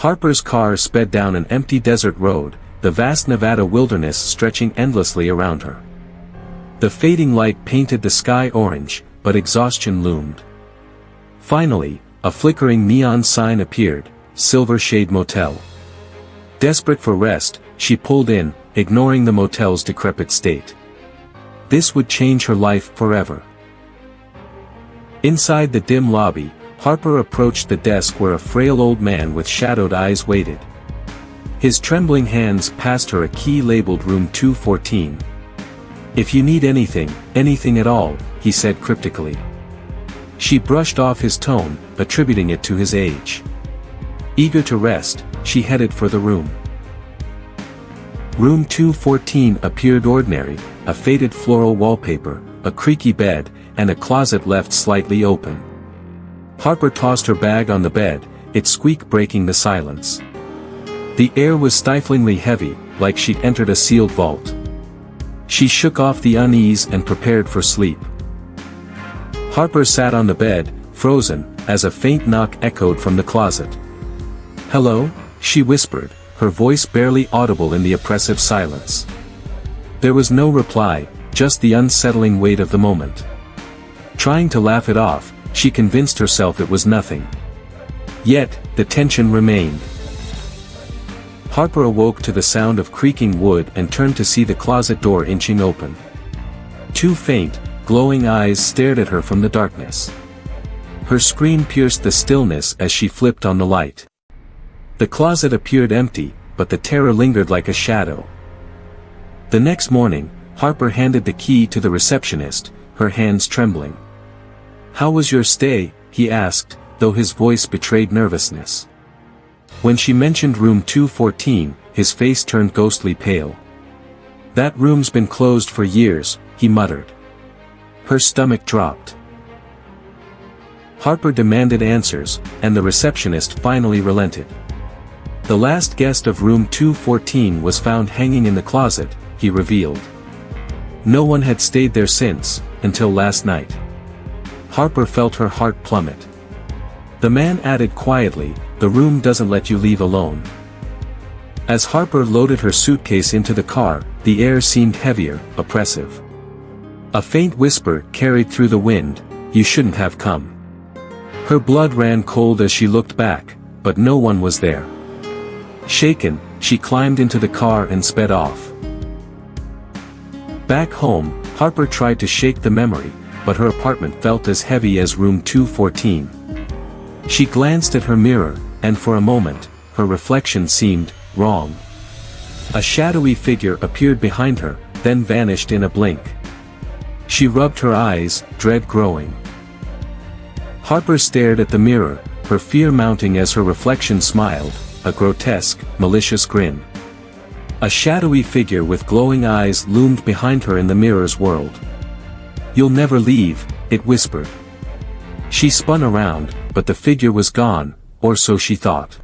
Harper's car sped down an empty desert road, the vast Nevada wilderness stretching endlessly around her. The fading light painted the sky orange, but exhaustion loomed. Finally, a flickering neon sign appeared, Silver Shade Motel. Desperate for rest, she pulled in, ignoring the motel's decrepit state. This would change her life forever. Inside the dim lobby, Harper approached the desk where a frail old man with shadowed eyes waited. His trembling hands passed her a key labeled Room 214. "If you need anything at all," he said cryptically. She brushed off his tone, attributing it to his age. Eager to rest, she headed for the room. Room 214 appeared ordinary, a faded floral wallpaper, a creaky bed, and a closet left slightly open. Harper tossed her bag on the bed, its squeak breaking the silence. The air was stiflingly heavy, like she'd entered a sealed vault. She shook off the unease and prepared for sleep. Harper sat on the bed, frozen, as a faint knock echoed from the closet. "Hello?" she whispered, her voice barely audible in the oppressive silence. There was no reply, just the unsettling weight of the moment. Trying to laugh it off, she convinced herself it was nothing. Yet, the tension remained. Harper awoke to the sound of creaking wood and turned to see the closet door inching open. Two faint, glowing eyes stared at her from the darkness. Her scream pierced the stillness as she flipped on the light. The closet appeared empty, but the terror lingered like a shadow. The next morning, Harper handed the key to the receptionist, her hands trembling. "How was your stay?" he asked, though his voice betrayed nervousness. When she mentioned Room 214, his face turned ghostly pale. "That room's been closed for years," he muttered. Her stomach dropped. Harper demanded answers, and the receptionist finally relented. "The last guest of Room 214 was found hanging in the closet," he revealed. "No one had stayed there since, until last night." Harper felt her heart plummet. The man added quietly, "The room doesn't let you leave alone." As Harper loaded her suitcase into the car, the air seemed heavier, oppressive. A faint whisper carried through the wind, "You shouldn't have come." Her blood ran cold as she looked back, but no one was there. Shaken, she climbed into the car and sped off. Back home, Harper tried to shake the memory, but her apartment felt as heavy as Room 214. She glanced at her mirror, and for a moment, her reflection seemed wrong. A shadowy figure appeared behind her, then vanished in a blink. She rubbed her eyes, dread growing. Harper stared at the mirror, her fear mounting as her reflection smiled, a grotesque, malicious grin. A shadowy figure with glowing eyes loomed behind her in the mirror's world. "You'll never leave," it whispered. She spun around, but the figure was gone, or so she thought.